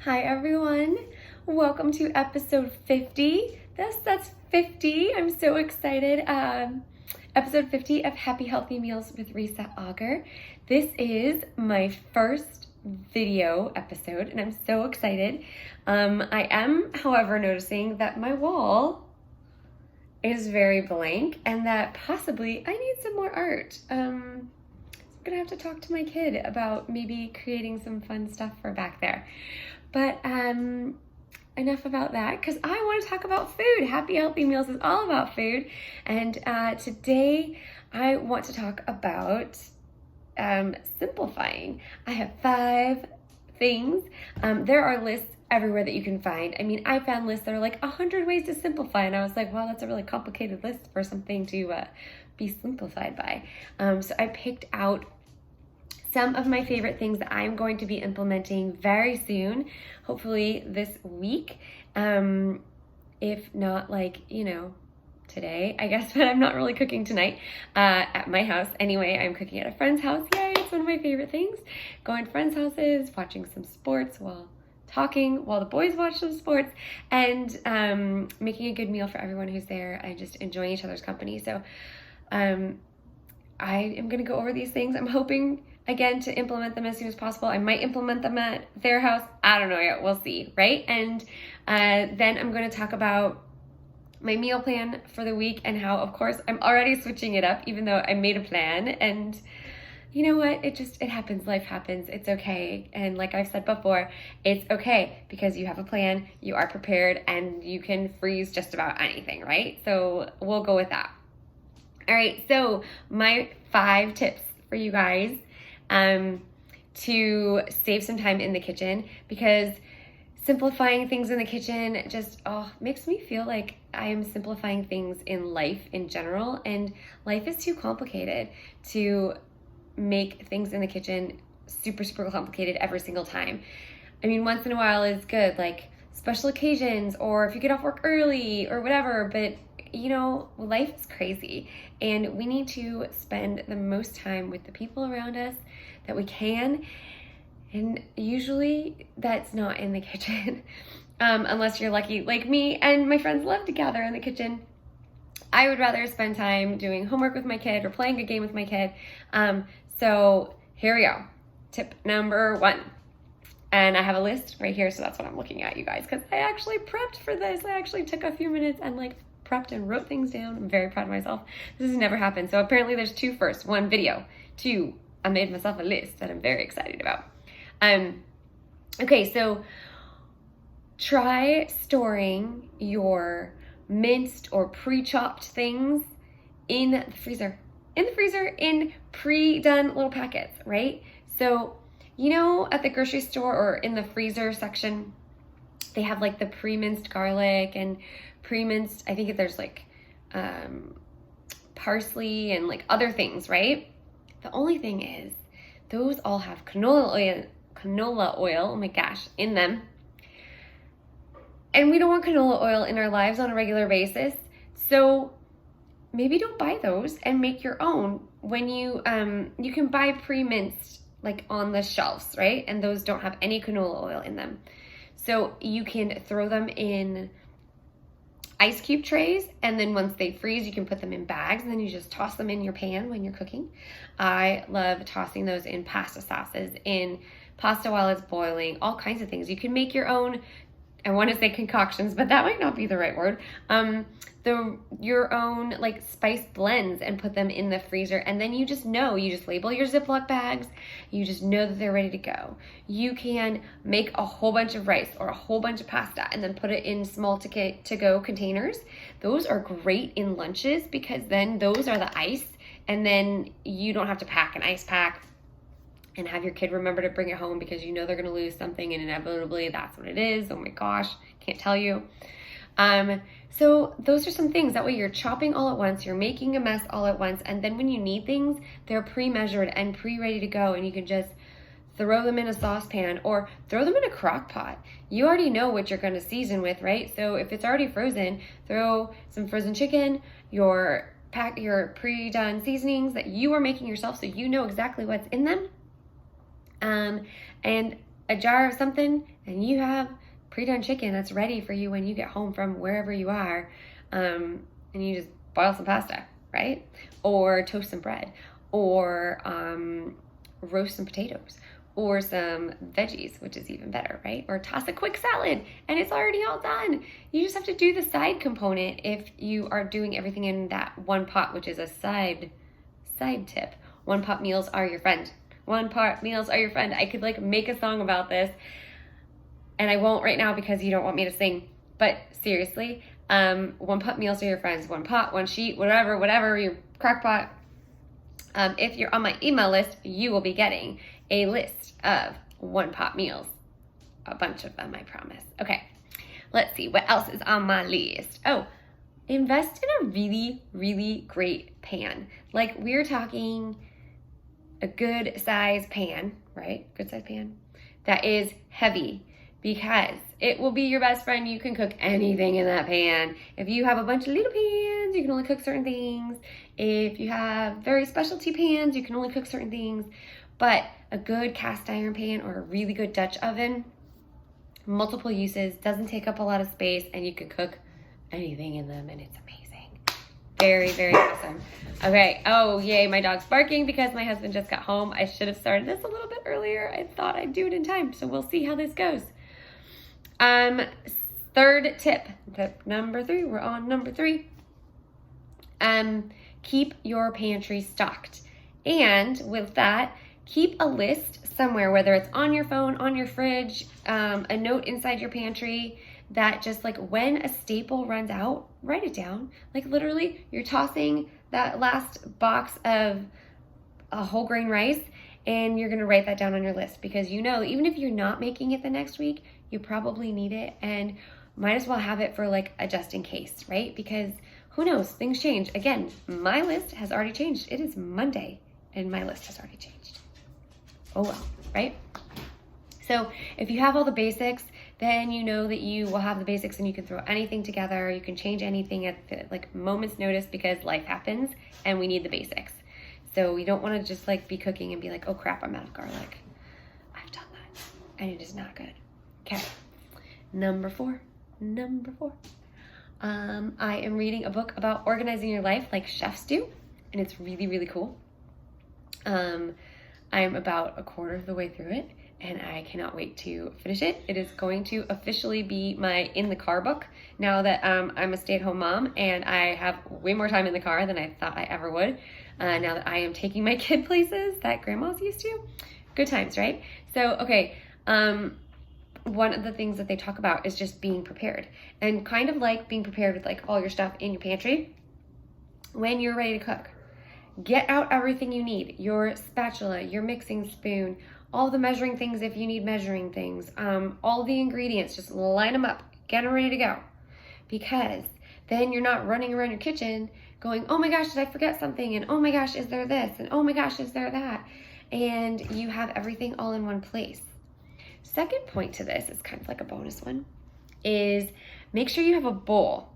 Hi everyone, welcome to episode 50. That's 50. I'm so excited. Episode 50 of Happy Healthy Meals with Risa Auger. This is my first video episode and I'm so excited. I am, however, noticing that my wall is very blank and that possibly I need some more art. I'm gonna have to talk to my kid about maybe creating some fun stuff for back there. But enough about that, because I want to talk about food. Happy Healthy Meals is all about food. And today I want to talk about simplifying. I have 5 things. There are lists everywhere that you can find. I mean, I found lists that are like 100 ways to simplify. And I was like, wow, that's a really complicated list for something to be simplified by. So I picked out some of my favorite things that I'm going to be implementing very soon, hopefully this week. If not today, I guess, but I'm not really cooking tonight at my house. Anyway, I'm cooking at a friend's house. Yay, it's one of my favorite things. Going to friends' houses, watching some sports while the boys watch some sports, and making a good meal for everyone who's there and just enjoying each other's company. So I am going to go over these things. I'm hoping, again, to implement them as soon as possible. I might implement them at their house. I don't know yet. We'll see, right? And then I'm going to talk about my meal plan for the week and how, of course, I'm already switching it up, even though I made a plan. And you know what? It happens. Life happens. It's okay. And like I've said before, it's okay because you have a plan, you are prepared, and you can freeze just about anything, right? So we'll go with that. All right, so my 5 tips for you guys to save some time in the kitchen, because simplifying things in the kitchen just makes me feel like I am simplifying things in life in general, and life is too complicated to make things in the kitchen super complicated every single time. I mean, once in a while is good, like special occasions, or if you get off work early or whatever, but life is crazy and we need to spend the most time with the people around us that we can. And usually that's not in the kitchen, unless you're lucky like me and my friends love to gather in the kitchen. I would rather spend time doing homework with my kid or playing a game with my kid. So here we go. Tip number 1. And I have a list right here, so that's what I'm looking at, you guys, because I actually prepped for this. I actually took a few minutes and prepped and wrote things down. I'm very proud of myself. This has never happened. So apparently there's 2 firsts. 1, video. 2, I made myself a list that I'm very excited about. Okay, so try storing your minced or pre-chopped things in the freezer. In pre-done little packets, right? So, at the grocery store or in the freezer section, they have the pre-minced garlic and pre-minced, I think there's parsley and other things, right? The only thing is those all have canola oil, oh my gosh, in them. And we don't want canola oil in our lives on a regular basis. So maybe don't buy those and make your own. When you can buy pre-minced on the shelves, right? And those don't have any canola oil in them. So you can throw them in ice cube trays, and then once they freeze, you can put them in bags, and then you just toss them in your pan when you're cooking. I love tossing those in pasta sauces, in pasta while it's boiling, all kinds of things. You can make your own, I want to say concoctions, but that might not be the right word. Your own spice blends and put them in the freezer, and then you just label your Ziploc bags. You just know that they're ready to go. You can make a whole bunch of rice or a whole bunch of pasta and then put it in small to-go containers. Those are great in lunches because then those are the ice, and then you don't have to pack an ice pack and have your kid remember to bring it home because they're going to lose something, and inevitably that's what it is. Oh my gosh, can't tell you. So those are some things. That way you're chopping all at once, you're making a mess all at once, and then when you need things, they're pre-measured and pre-ready to go, and you can just throw them in a saucepan or throw them in a crock pot. You already know what you're going to season with, right? So if it's already frozen, throw some frozen chicken, your pre-done seasonings that you are making yourself so you know exactly what's in them, and a jar of something, and you have pre-done chicken that's ready for you when you get home from wherever you are, and you just boil some pasta, right? Or toast some bread, or roast some potatoes, or some veggies, which is even better, right? Or toss a quick salad, and it's already all done. You just have to do the side component if you are doing everything in that one pot, which is a side tip. One pot meals are your friend. One pot meals are your friend. I could like make a song about this, and I won't right now because you don't want me to sing, but seriously, one pot meals are your friends. One pot, one sheet, whatever, your crock pot. If you're on my email list, you will be getting a list of one pot meals. A bunch of them, I promise. Okay, let's see. What else is on my list? Oh, invest in a really, really great pan. Like, we're talking a good size pan, right? Good size pan that is heavy, because it will be your best friend. You can cook anything in that pan. If you have a bunch of little pans, you can only cook certain things. If you have very specialty pans, you can only cook certain things. But a good cast iron pan or a really good Dutch oven, multiple uses, doesn't take up a lot of space, and you can cook anything in them, and it's amazing. Very, very awesome. Okay, oh yay, my dog's barking because my husband just got home. I should have started this a little bit earlier. I thought I'd do it in time, so we'll see how this goes. Third tip number 3, we're on number 3. Keep your pantry stocked. And with that, keep a list somewhere, whether it's on your phone, on your fridge, a note inside your pantry, that just like when a staple runs out, write it down. Like literally, you're tossing that last box of a whole grain rice, and you're gonna write that down on your list, because you know, even if you're not making it the next week, you probably need it, and might as well have it for like a just in case, right? Because who knows, things change. Again, my list has already changed. It is Monday, and my list has already changed. Oh well, right? So if you have all the basics, then you know that you will have the basics, and you can throw anything together. You can change anything at the, like, moment's notice, because life happens and we need the basics. So we don't want to just like be cooking and be like, oh crap, I'm out of garlic. I've done that, and it is not good. Okay, number 4. I am reading a book about organizing your life like chefs do, and it's really, really cool. I'm about a quarter of the way through it, and I cannot wait to finish it. It is going to officially be my in the car book now that I'm a stay-at-home mom, and I have way more time in the car than I thought I ever would. Now that I am taking my kid places that grandmas used to. Good times, right? So, okay, one of the things that they talk about is just being prepared, and kind of like being prepared with like all your stuff in your pantry when you're ready to cook. Get out everything you need, your spatula, your mixing spoon, all the measuring things if you need measuring things, all the ingredients, just line them up, get them ready to go. Because then you're not running around your kitchen going, oh my gosh, did I forget something? And oh my gosh, is there this? And oh my gosh, is there that? And you have everything all in one place. Second point to this is kind of like a bonus one, is make sure you have a bowl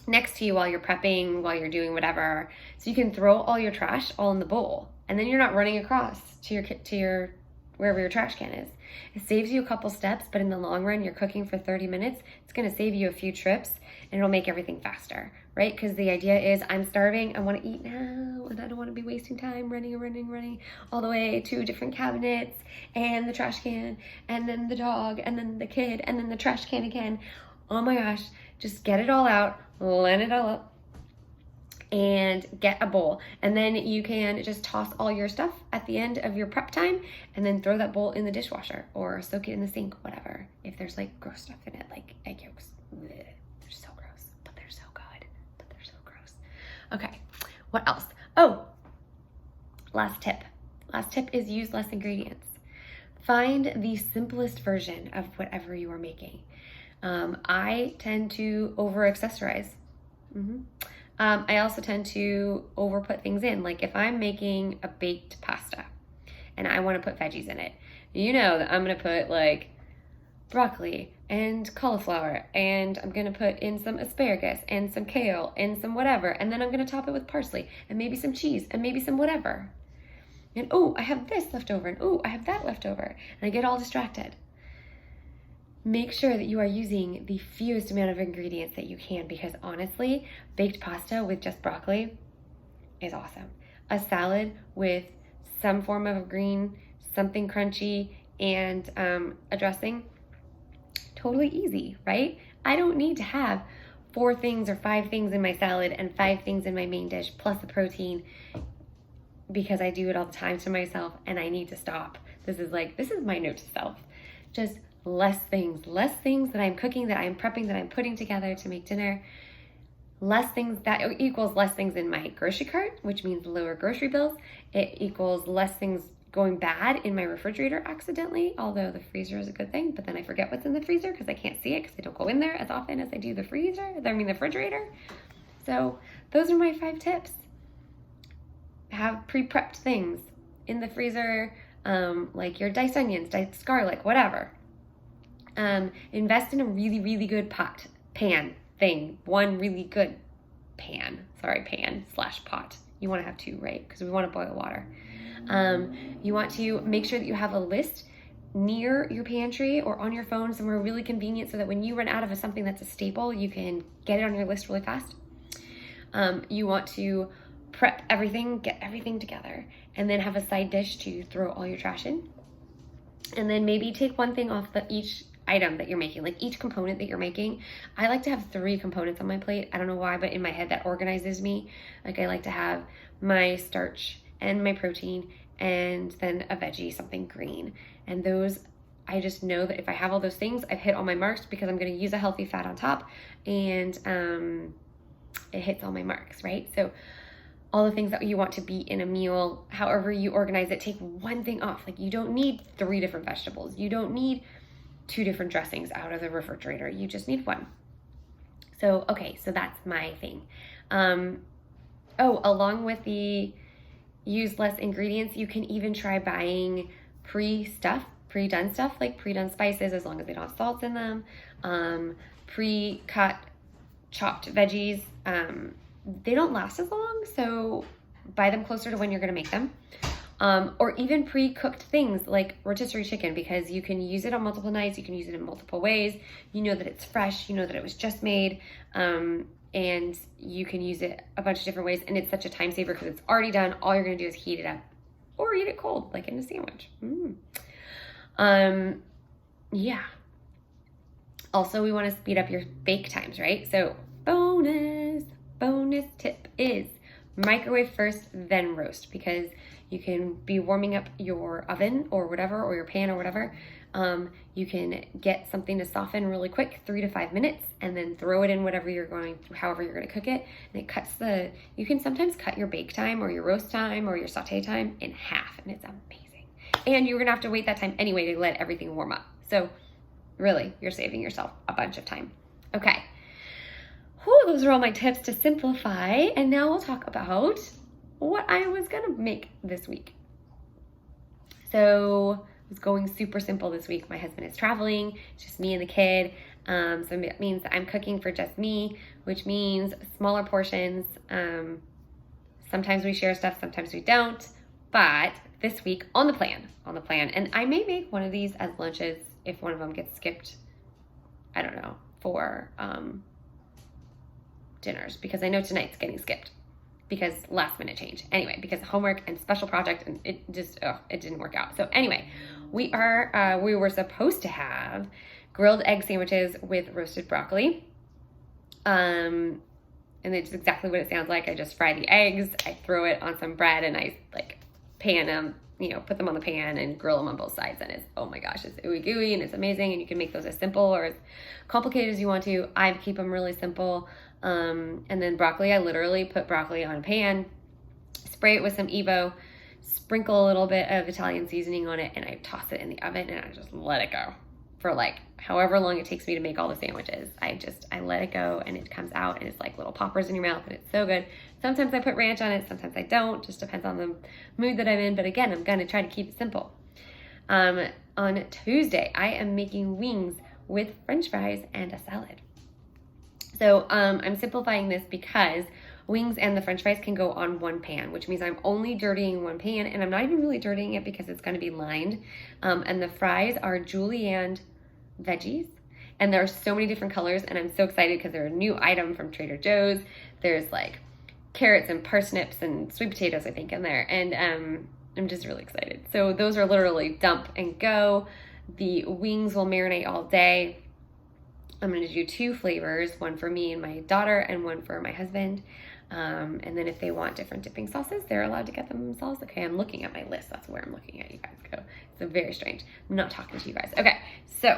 next to you while you're prepping, while you're doing whatever, so you can throw all your trash all in the bowl, and then you're not running across to your wherever your trash can is. It saves you a couple steps, but in the long run, you're cooking for 30 minutes. It's going to save you a few trips, and it'll make everything faster, right? Because the idea is, I'm starving, I want to eat now, and I don't want to be wasting time running all the way to different cabinets, and the trash can, and then the dog, and then the kid, and then the trash can again. Oh my gosh, just get it all out, line it all up, and get a bowl. And then you can just toss all your stuff at the end of your prep time, and then throw that bowl in the dishwasher or soak it in the sink, whatever. If there's like gross stuff in it, like egg yolks, bleh, they're so gross, but they're so good, but they're so gross. Okay, what else? Oh, last tip. Last tip is use less ingredients. Find the simplest version of whatever you are making. I tend to over-accessorize. I also tend to over-put things in. Like if I'm making a baked pasta and I want to put veggies in it, you know that I'm going to put like broccoli and cauliflower, and I'm going to put in some asparagus and some kale and some whatever, and then I'm going to top it with parsley and maybe some cheese and maybe some whatever. And oh, I have this left over, and oh, I have that left over, and I get all distracted. make sure that you are using the fewest amount of ingredients that you can, because honestly, baked pasta with just broccoli is awesome. A salad with some form of green, something crunchy, and a dressing, totally easy, right? I don't need to have 4 things or 5 things in my salad and 5 things in my main dish plus a protein, because I do it all the time to myself and I need to stop. This is my note to self. Just less things that I'm cooking, that I'm prepping, that I'm putting together to make dinner. Less things, that equals less things in my grocery cart, which means lower grocery bills. It equals less things going bad in my refrigerator accidentally, although the freezer is a good thing, but then I forget what's in the freezer because I can't see it because I don't go in there as often as I do the refrigerator. So those are my 5 tips. Have pre-prepped things in the freezer, like your diced onions, diced garlic, whatever. Invest in a really, really good pan thing. One really good pan/pot. You want to have 2, right? Because we want to boil water. You want to make sure that you have a list near your pantry or on your phone, somewhere really convenient, so that when you run out of something that's a staple, you can get it on your list really fast. You want to prep everything, get everything together, and then have a side dish to throw all your trash in. And then maybe take one thing off each item that you're making, like each component that you're making. I like to have 3 components on my plate. I don't know why, but in my head that organizes me. Like, I like to have my starch and my protein and then a veggie, something green. And those, I just know that if I have all those things, I've hit all my marks, because I'm going to use a healthy fat on top, and it hits all my marks, right? So all the things that you want to be in a meal, however you organize it, take one thing off. Like, you don't need 3 different vegetables. You don't need 2 different dressings out of the refrigerator. You just need 1. So, okay, so that's my thing. Along with the use less ingredients, you can even try buying pre-done stuff, like pre-done spices, as long as they don't have salts in them, pre-cut chopped veggies. They don't last as long, so buy them closer to when you're going to make them. Or even pre-cooked things like rotisserie chicken, because you can use it on multiple nights. You can use it in multiple ways. You know that it's fresh. You know that it was just made. And you can use it a bunch of different ways. And it's such a time saver because it's already done. All you're going to do is heat it up or eat it cold, like in a sandwich. Yeah. Also, we want to speed up your bake times, right? So bonus tip is microwave first, then roast, because you can be warming up your oven or whatever, or your pan or whatever. You can get something to soften really quick, 3 to 5 minutes, and then throw it in however you're going to cook it. And it cuts you can sometimes cut your bake time or your roast time or your saute time in half, and it's amazing. And you're gonna have to wait that time anyway to let everything warm up. So really, you're saving yourself a bunch of time. Okay. Those are all my tips to simplify. And now we'll talk about what I was gonna make this week. So I was going super simple this week. My husband is traveling. It's just me and the kid. So it means that I'm cooking for just me, which means smaller portions. Sometimes we share stuff, sometimes we don't. But this week, on the plan. And I may make one of these as lunches if one of them gets skipped, I don't know, for dinners, because I know tonight's getting skipped because last minute change. Anyway, because of homework and special project, and it didn't work out. So anyway, we were supposed to have grilled egg sandwiches with roasted broccoli. And it's exactly what it sounds like. I just fry the eggs, I throw it on some bread, and I pan them, put them on the pan and grill them on both sides. And it's, oh my gosh, it's ooey gooey and it's amazing. And you can make those as simple or as complicated as you want to. I keep them really simple. And then broccoli, I literally put broccoli on a pan, spray it with some Evo, sprinkle a little bit of Italian seasoning on it, and I toss it in the oven and I just let it go for however long it takes me to make all the sandwiches. I let it go, and it comes out and it's like little poppers in your mouth, and it's so good. Sometimes I put ranch on it, sometimes I don't, just depends on the mood that I'm in. But again, I'm gonna try to keep it simple. On Tuesday, I am making wings with French fries and a salad. So I'm simplifying this because wings and the French fries can go on one pan, which means I'm only dirtying one pan, and I'm not even really dirtying it because it's going to be lined. And the fries are julienned veggies. And there are so many different colors, and I'm so excited because they're a new item from Trader Joe's. There's like carrots and parsnips and sweet potatoes, I think, in there. And I'm just really excited. So those are literally dump and go. The wings will marinate all day. I'm going to do 2 flavors, one for me and my daughter and one for my husband. And then if they want different dipping sauces, they're allowed to get them themselves. Okay, I'm looking at my list. That's where I'm looking at. You guys go. So very strange. I'm not talking to you guys. Okay, so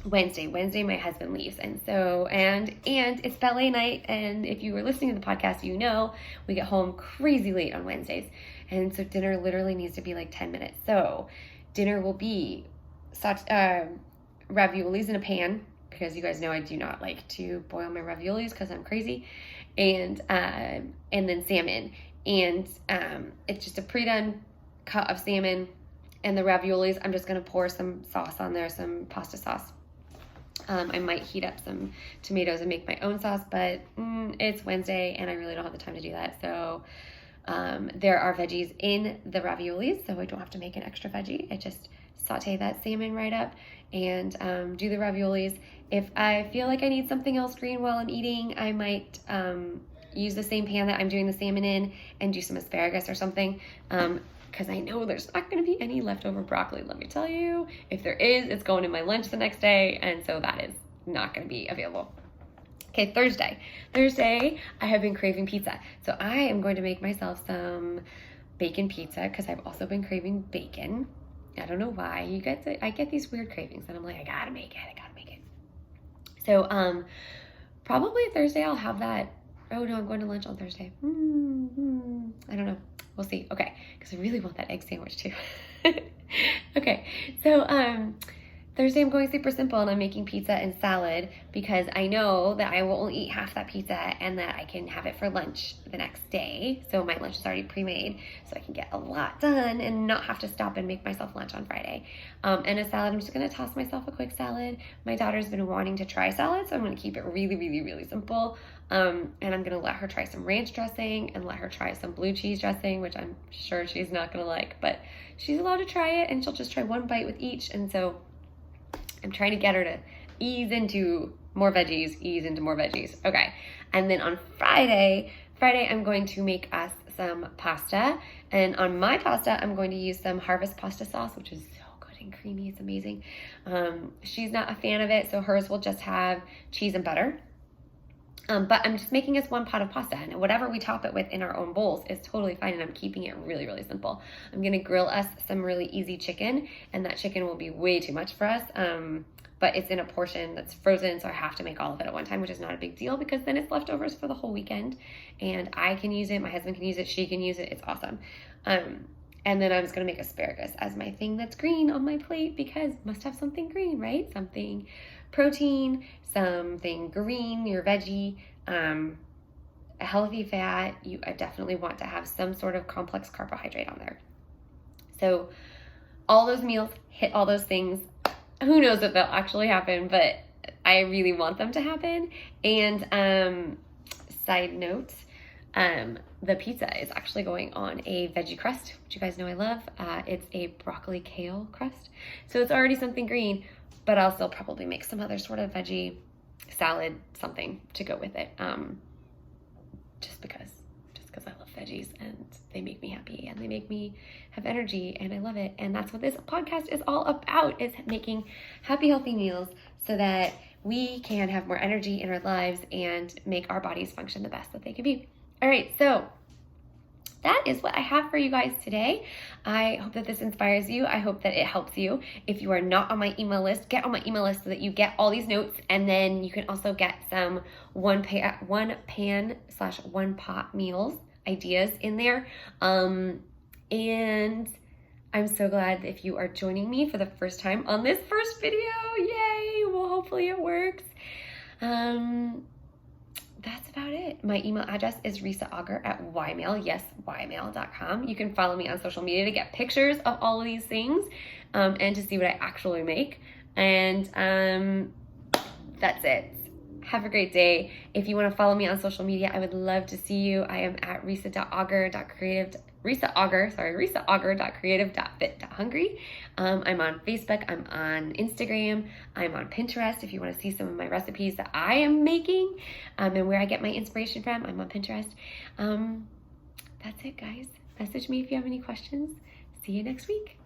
Wednesday, my husband leaves. And so, and it's ballet night. And if you were listening to the podcast, you know we get home crazy late on Wednesdays. And so dinner literally needs to be like 10 minutes. So dinner will be such raviolis in a pan, because you guys know I do not like to boil my raviolis because I'm crazy. And then salmon. And it's just a pre-done cut of salmon. And the raviolis, I'm just going to pour some sauce on there, some pasta sauce. I might heat up some tomatoes and make my own sauce, but it's Wednesday and I really don't have the time to do that. So there are veggies in the raviolis, so I don't have to make an extra veggie. I just saute that salmon right up and do the raviolis. If I feel like I need something else green while I'm eating, I might use the same pan that I'm doing the salmon in and do some asparagus or something. Because I know there's not going to be any leftover broccoli, let me tell you. If there is, it's going in my lunch the next day, and so that is not going to be available. Okay, Thursday, I have been craving pizza. So I am going to make myself some bacon pizza because I've also been craving bacon. I don't know why. I get these weird cravings, and I'm like, I gotta make it. So probably Thursday I'll have that. Oh no, I'm going to lunch on Thursday. I don't know. We'll see. Okay, because I really want that egg sandwich too. Okay, so Thursday I'm going super simple and I'm making pizza and salad because I know that I will only eat half that pizza and that I can have it for lunch the next day. So my lunch is already pre-made, so I can get a lot done and not have to stop and make myself lunch on Friday. And a salad, I'm just gonna toss myself a quick salad. My daughter's been wanting to try salad, so I'm gonna keep it really, really, really simple. And I'm gonna let her try some ranch dressing and let her try some blue cheese dressing, which I'm sure she's not gonna like, but she's allowed to try it and she'll just try one bite with each. And so I'm trying to get her to ease into more veggies. Okay. And then on Friday, I'm going to make us some pasta. And on my pasta, I'm going to use some Harvest pasta sauce, which is so good and creamy. It's amazing. She's not a fan of it, so hers will just have cheese and butter. But I'm just making us one pot of pasta, and whatever we top it with in our own bowls is totally fine, and I'm keeping it really, really simple. I'm gonna grill us some really easy chicken, and that chicken will be way too much for us, but it's in a portion that's frozen, so I have to make all of it at one time, which is not a big deal because then it's leftovers for the whole weekend, and I can use it, my husband can use it, she can use it, it's awesome. And then I was gonna make asparagus as my thing that's green on my plate because must have something green, right? Something protein, something green, your veggie, a healthy fat. I definitely want to have some sort of complex carbohydrate on there. So all those meals hit all those things. Who knows if they'll actually happen, but I really want them to happen. And side note, the pizza is actually going on a veggie crust, which you guys know I love. It's a broccoli kale crust. So it's already something green, but I'll still probably make some other sort of veggie salad, something to go with it. Just because I love veggies and they make me happy and they make me have energy and I love it. And that's what this podcast is all about, is making happy, healthy meals so that we can have more energy in our lives and make our bodies function the best that they can be. All right, so that is what I have for you guys today. I hope that this inspires you. I hope that it helps you. If you are not on my email list, get on my email list so that you get all these notes, and then you can also get some one pan/one pot meals ideas in there. And I'm so glad if you are joining me for the first time on this first video. Yay! Well, hopefully it works. That's about it. My email address is Risa Auger at ymail, yes, ymail.com. You can follow me on social media to get pictures of all of these things and to see what I actually make. And that's it. Have a great day. If you want to follow me on social media, I would love to see you. I am at risa.auger.creative Risa Auger, risaauger.creative.fit.hungry. I'm on Facebook, I'm on Instagram, I'm on Pinterest if you want to see some of my recipes that I am making, and where I get my inspiration from. I'm on Pinterest. That's it, guys. Message me if you have any questions. See you next week.